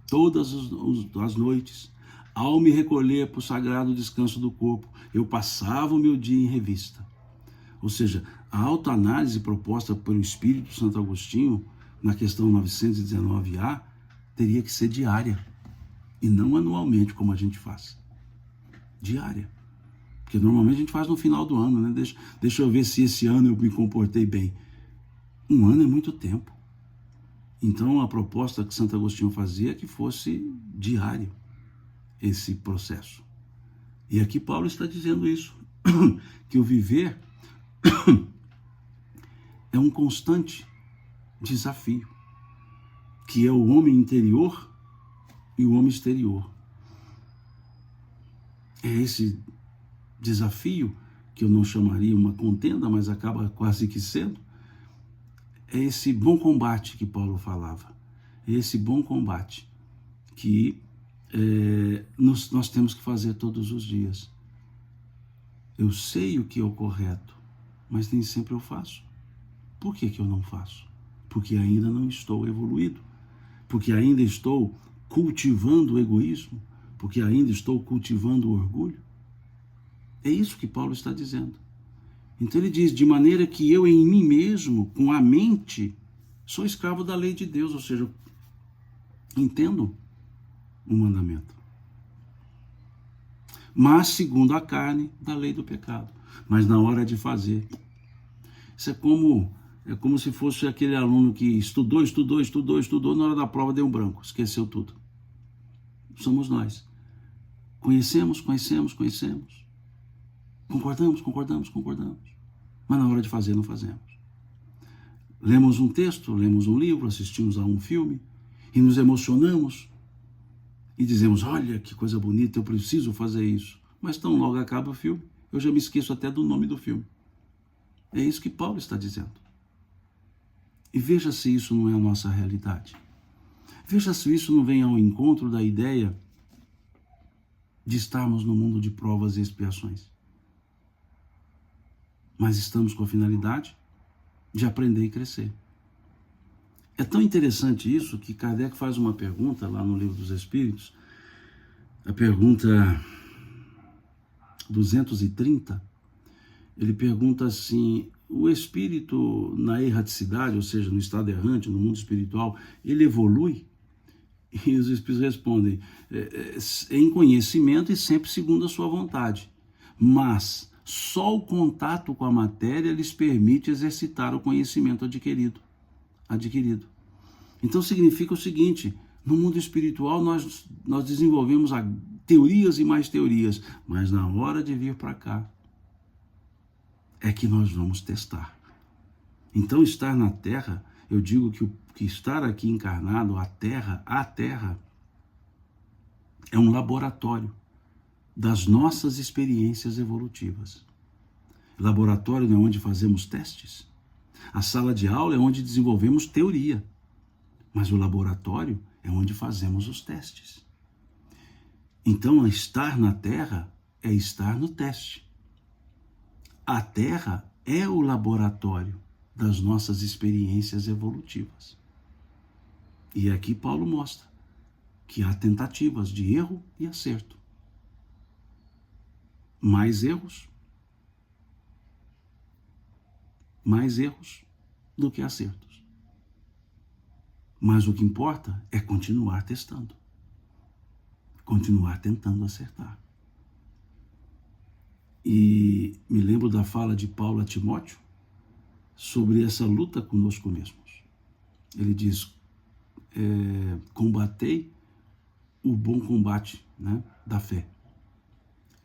Todas as noites, ao me recolher para o sagrado descanso do corpo, eu passava o meu dia em revista. Ou seja, a autoanálise proposta pelo Espírito Santo Agostinho, na questão 919A, teria que ser diária, e não anualmente, como a gente faz. Diária. Porque normalmente a gente faz no final do ano, né? Deixa eu ver se esse ano eu me comportei bem. Um ano é muito tempo. Então a proposta que Santo Agostinho fazia é que fosse diário esse processo. E aqui Paulo está dizendo isso, que o viver é um constante desafio, que é o homem interior e o homem exterior. É esse desafio, que eu não chamaria uma contenda, mas acaba quase que sendo, é esse bom combate que Paulo falava. É esse bom combate que nós temos que fazer todos os dias. Eu sei o que é o correto, mas nem sempre eu faço. Por que eu não faço? Porque ainda não estou evoluído. Porque ainda estou cultivando o egoísmo. porque ainda estou cultivando o orgulho? É isso que Paulo está dizendo. Então ele diz, de maneira que eu em mim mesmo, com a mente, sou escravo da lei de Deus, ou seja, entendo o mandamento. Mas segundo a carne, da lei do pecado. Mas na hora de fazer, isso é como se fosse aquele aluno que estudou, na hora da prova deu um branco, esqueceu tudo. Somos nós. Conhecemos. Concordamos. Mas na hora de fazer, não fazemos. Lemos um texto, lemos um livro, assistimos a um filme e nos emocionamos e dizemos, olha que coisa bonita, eu preciso fazer isso. Mas tão logo acaba o filme, eu já me esqueço até do nome do filme. É isso que Paulo está dizendo. E veja se isso não é a nossa realidade. Veja se isso não vem ao encontro da ideia de estarmos no mundo de provas e expiações. Mas estamos com a finalidade de aprender e crescer. É tão interessante isso que Kardec faz uma pergunta lá no Livro dos Espíritos, a pergunta 230, ele pergunta assim, o espírito na erraticidade, ou seja, no estado errante, no mundo espiritual, ele evolui? E os espíritos respondem, em conhecimento e sempre segundo a sua vontade, mas só o contato com a matéria lhes permite exercitar o conhecimento adquirido. Então significa o seguinte, no mundo espiritual nós desenvolvemos teorias e mais teorias, mas na hora de vir para cá é que nós vamos testar. Então estar na Terra, eu digo que estar aqui encarnado, a Terra é um laboratório das nossas experiências evolutivas. Laboratório é onde fazemos testes. A sala de aula é onde desenvolvemos teoria. Mas o laboratório é onde fazemos os testes. Então, estar na Terra é estar no teste. A Terra é o laboratório das nossas experiências evolutivas. E aqui Paulo mostra que há tentativas de erro e acerto. Mais erros do que acertos. Mas o que importa é continuar testando, continuar tentando acertar. E me lembro da fala de Paulo a Timóteo sobre essa luta conosco mesmos. Ele diz, combatei o bom combate, né, da fé.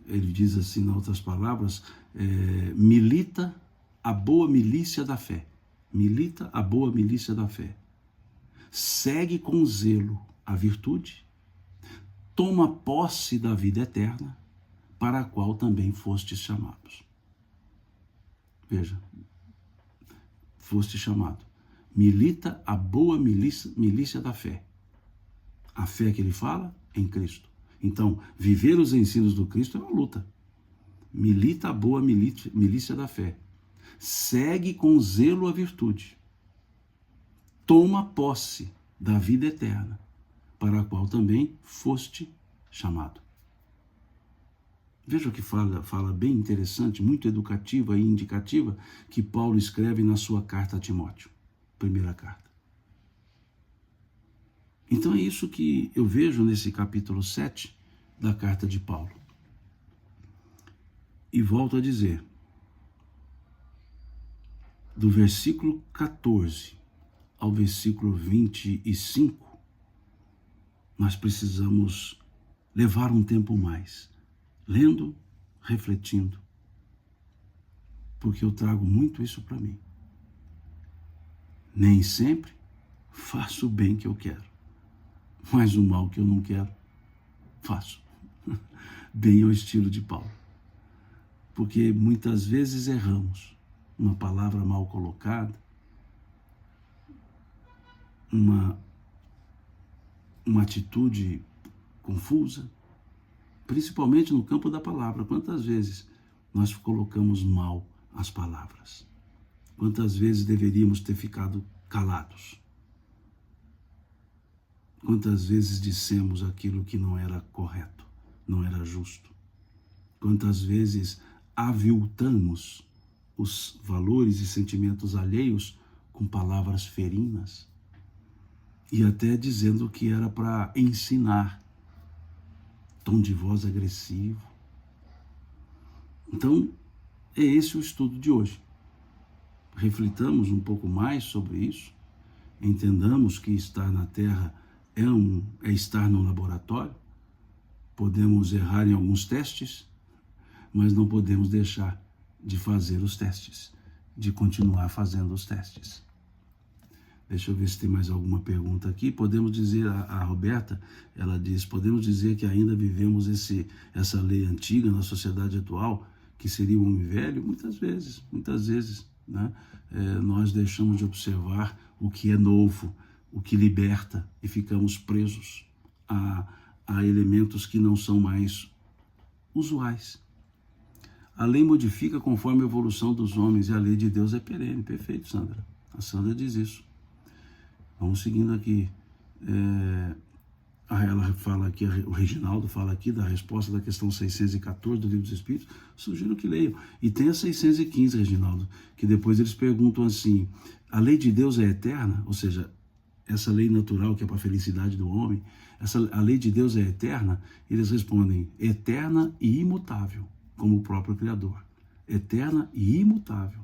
Ele diz assim, em outras palavras, milita a boa milícia da fé. Milita a boa milícia da fé. Segue com zelo a virtude, toma posse da vida eterna, para a qual também fostes chamados. Veja, foste chamado. Milita a boa milícia da fé. A fé que ele fala é em Cristo. Então, viver os ensinos do Cristo é uma luta. Milita a boa milícia da fé. Segue com zelo a virtude. Toma posse da vida eterna, para a qual também foste chamado. Veja o que fala bem interessante, muito educativa e indicativa, que Paulo escreve na sua carta a Timóteo, primeira carta. Então é isso que eu vejo nesse capítulo 7 da carta de Paulo. E volto a dizer, do versículo 14 ao versículo 25, nós precisamos levar um tempo mais, lendo, refletindo, porque eu trago muito isso para mim. Nem sempre faço o bem que eu quero, mas o mal que eu não quero, faço. Bem ao estilo de Paulo. Porque muitas vezes erramos, uma palavra mal colocada, uma atitude confusa, principalmente no campo da palavra. Quantas vezes nós colocamos mal as palavras? Quantas vezes deveríamos ter ficado calados? Quantas vezes dissemos aquilo que não era correto, não era justo? Quantas vezes aviltamos os valores e sentimentos alheios com palavras ferinas? E até dizendo que era para ensinar, tom de voz agressivo. Então, é esse o estudo de hoje. Reflitamos um pouco mais sobre isso, entendamos que estar na Terra é estar no laboratório. Podemos errar em alguns testes, mas não podemos deixar de fazer os testes, de continuar fazendo os testes. Deixa eu ver se tem mais alguma pergunta aqui. Podemos dizer, a Roberta, ela diz, podemos dizer que ainda vivemos essa lei antiga na sociedade atual, que seria o homem velho? Muitas vezes, né? Nós deixamos de observar o que é novo, o que liberta, e ficamos presos a elementos que não são mais usuais. A lei modifica conforme a evolução dos homens e a lei de Deus é perene. Perfeito, Sandra. A Sandra diz isso. Vamos seguindo aqui. Ela fala aqui, o Reginaldo fala aqui da resposta da questão 614 do Livro dos Espíritos. Sugiro que leiam. E tem a 615, Reginaldo, que depois eles perguntam assim, a lei de Deus é eterna? Ou seja, essa lei natural que é para a felicidade do homem, a lei de Deus é eterna? Eles respondem, eterna e imutável, como o próprio Criador. Eterna e imutável.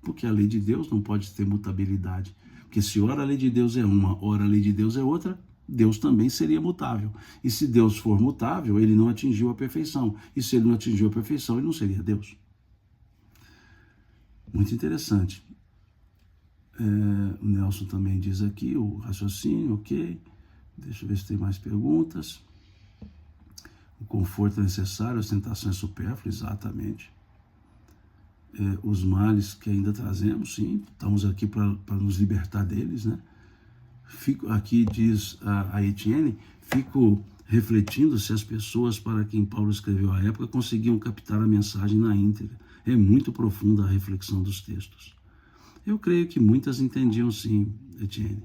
Porque a lei de Deus não pode ter mutabilidade. Porque se ora a lei de Deus é uma, ora a lei de Deus é outra, Deus também seria mutável. E se Deus for mutável, ele não atingiu a perfeição. E se ele não atingiu a perfeição, ele não seria Deus. Muito interessante. O Nelson também diz aqui, o raciocínio, ok. Deixa eu ver se tem mais perguntas. O conforto é necessário, a ostentação é supérflua, exatamente. Os males que ainda trazemos, sim, estamos aqui para nos libertar deles, né? Aqui diz a Etienne, fico refletindo se as pessoas para quem Paulo escreveu à época conseguiam captar a mensagem na íntegra. É muito profunda a reflexão dos textos. Eu creio que muitas entendiam sim, Etienne.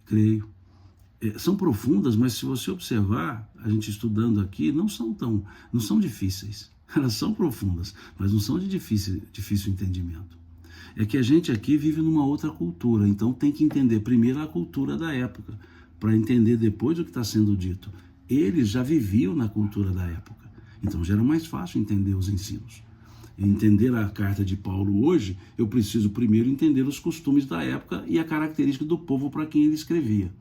Creio. São profundas, mas se você observar, a gente estudando aqui, não são difíceis. Elas são profundas, mas não são de difícil entendimento. É que a gente aqui vive numa outra cultura, então tem que entender primeiro a cultura da época, para entender depois o que está sendo dito. Eles já viviam na cultura da época, então já era mais fácil entender os ensinos. Entender a carta de Paulo hoje, eu preciso primeiro entender os costumes da época e a característica do povo para quem ele escrevia.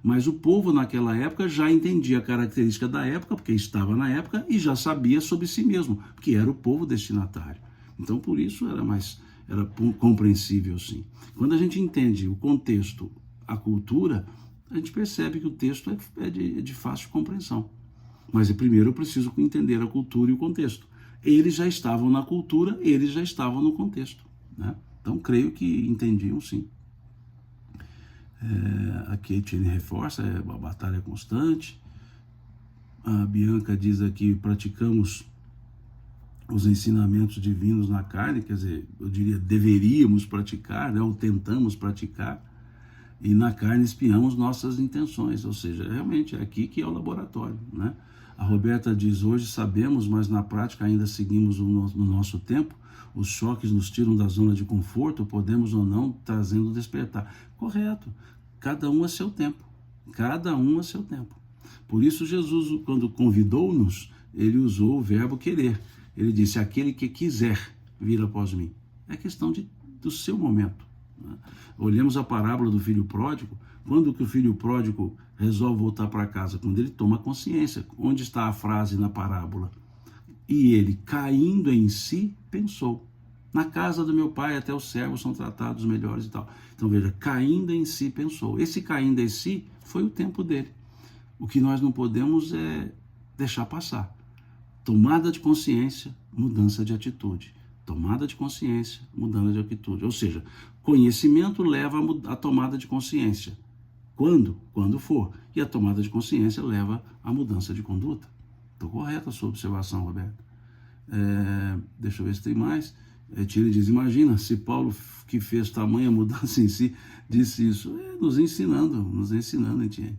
Mas o povo naquela época já entendia a característica da época, porque estava na época, e já sabia sobre si mesmo, porque era o povo destinatário. Então por isso era compreensível, sim. Quando a gente entende o contexto, a cultura, a gente percebe que o texto é de fácil compreensão. Mas primeiro eu preciso entender a cultura e o contexto. Eles já estavam na cultura, eles já estavam no contexto, né? Então creio que entendiam, sim. Aqui a Etienne reforça, a batalha constante. A Bianca diz aqui, praticamos os ensinamentos divinos na carne, quer dizer, eu diria, deveríamos praticar, né, ou tentamos praticar, e na carne espiamos nossas intenções, ou seja, realmente é aqui que é o laboratório, né? A Roberta diz, hoje sabemos, mas na prática ainda seguimos no nosso tempo, os choques nos tiram da zona de conforto, podemos ou não trazendo despertar. Correto, cada um a seu tempo, cada um a seu tempo. Por isso Jesus, quando convidou-nos, ele usou o verbo querer. Ele disse, aquele que quiser vir após mim. É questão do seu momento, né? Olhemos a parábola do filho pródigo. Quando que o filho pródigo resolve voltar para casa? Quando ele toma consciência. Onde está a frase na parábola? E ele, caindo em si, pensou, na casa do meu pai até os servos são tratados melhores e tal. Então veja, caindo em si, pensou. Esse caindo em si foi o tempo dele. O que nós não podemos é deixar passar. Tomada de consciência, mudança de atitude. Tomada de consciência, mudança de atitude. Ou seja, conhecimento leva a tomada de consciência. Quando? Quando for. E a tomada de consciência leva à mudança de conduta. Estou correta a sua observação, Roberto. Deixa eu ver se tem mais. Tire diz, imagina se Paulo, que fez tamanha mudança em si, disse isso. Nos ensinando, Etienne.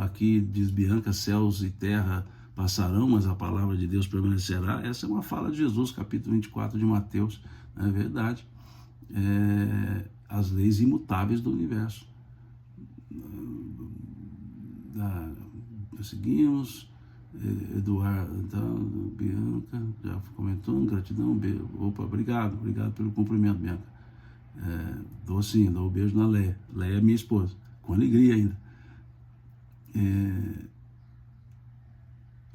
aqui diz Bianca, céus e terra passarão, mas a palavra de Deus permanecerá. Essa é uma fala de Jesus, capítulo 24 de Mateus, não é verdade? As leis imutáveis do universo. Seguimos. Eduardo, então, Bianca, já comentou, gratidão, opa, obrigado pelo cumprimento, Bianca. Dou um beijo na Leia. Leia é minha esposa, com alegria ainda.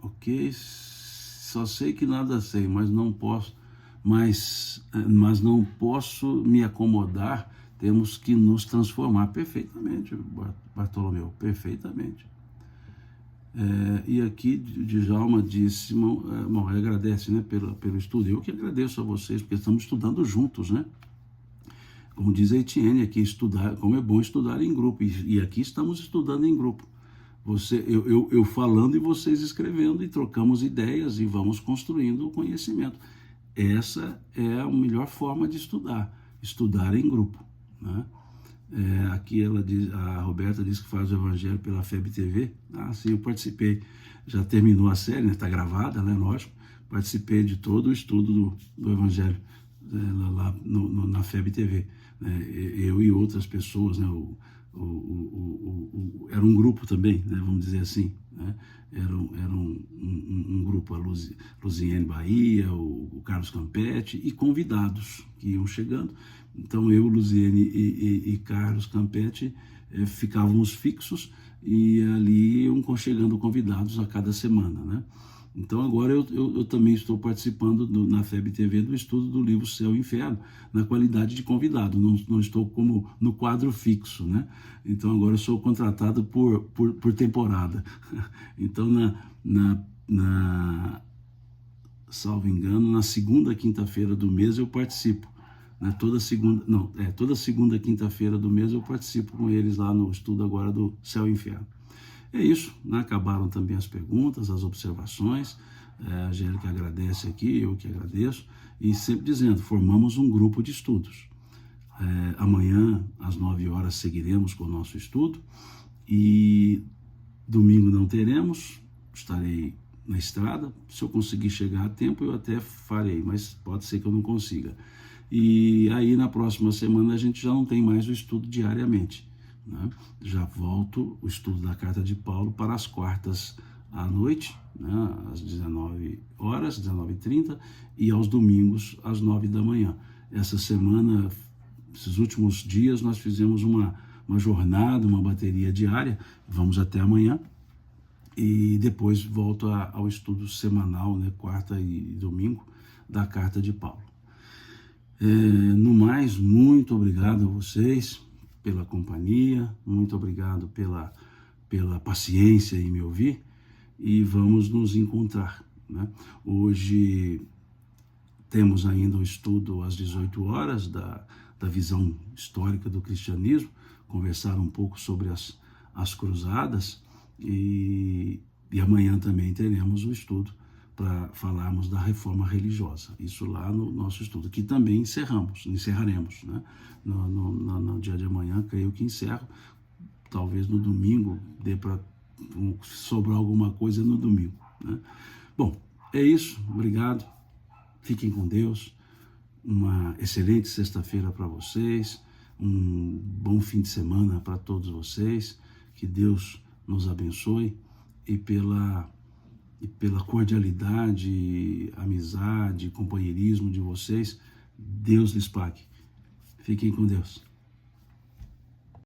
Ok, só sei que nada sei, mas não posso me acomodar, temos que nos transformar. Perfeitamente, Bartolomeu, perfeitamente. E aqui Djalma disse, bom, agradece, né, pelo estudo. Eu que agradeço a vocês, porque estamos estudando juntos, né? Como diz a Etienne aqui, como é bom estudar em grupo, e aqui estamos estudando em grupo. Eu falando e vocês escrevendo, e trocamos ideias e vamos construindo o conhecimento. Essa é a melhor forma de estudar em grupo, né? Aqui a Roberta diz que faz o Evangelho pela FEB TV. Sim, eu participei. Já terminou a série, né? Está gravada, né? Lógico. Participei de todo o estudo do Evangelho lá na FEB TV. Eu e outras pessoas, né? Era um grupo também, né? Vamos dizer assim, né? Era um grupo, a Luziene Bahia, o Carlos Campetti e convidados que iam chegando. Então eu, Luziene e Carlos Campetti ficávamos fixos, e ali iam chegando convidados a cada semana, né? Então agora eu também estou participando na FEB TV do estudo do livro Céu e Inferno, na qualidade de convidado, não estou como no quadro fixo, né? Então agora eu sou contratado por temporada. Então salvo engano, na segunda quinta-feira do mês eu participo. Né? Toda segunda quinta-feira do mês eu participo com eles lá no estudo agora do Céu e Inferno. É isso, né? Acabaram também as perguntas, as observações. A Angélica agradece aqui, eu que agradeço, e sempre dizendo, formamos um grupo de estudos. Amanhã, às 9 horas, seguiremos com o nosso estudo, e domingo não teremos, estarei na estrada. Se eu conseguir chegar a tempo, eu até farei, mas pode ser que eu não consiga. E aí, na próxima semana, a gente já não tem mais o estudo diariamente, né? Já volto o estudo da Carta de Paulo para as quartas à noite, né? Às 19 horas, 19h30, e aos domingos, às 9 da manhã. Essa semana, esses últimos dias, nós fizemos uma jornada, uma bateria diária, vamos até amanhã, e depois volto ao estudo semanal, né? Quarta e domingo, da Carta de Paulo. No mais, muito obrigado a vocês pela companhia, muito obrigado pela paciência em me ouvir, e vamos nos encontrar, né? Hoje temos ainda o estudo às 18 horas da visão histórica do cristianismo, conversar um pouco sobre as cruzadas, e amanhã também teremos o estudo para falarmos da reforma religiosa, isso lá no nosso estudo, que também encerraremos, né? No dia de amanhã, creio que encerro, talvez no domingo, dê para sobrar alguma coisa no domingo, né? Bom, é isso, obrigado, fiquem com Deus, uma excelente sexta-feira para vocês, um bom fim de semana para todos vocês, que Deus nos abençoe, e pela cordialidade, amizade, companheirismo de vocês, Deus lhes pague. Fiquem com Deus.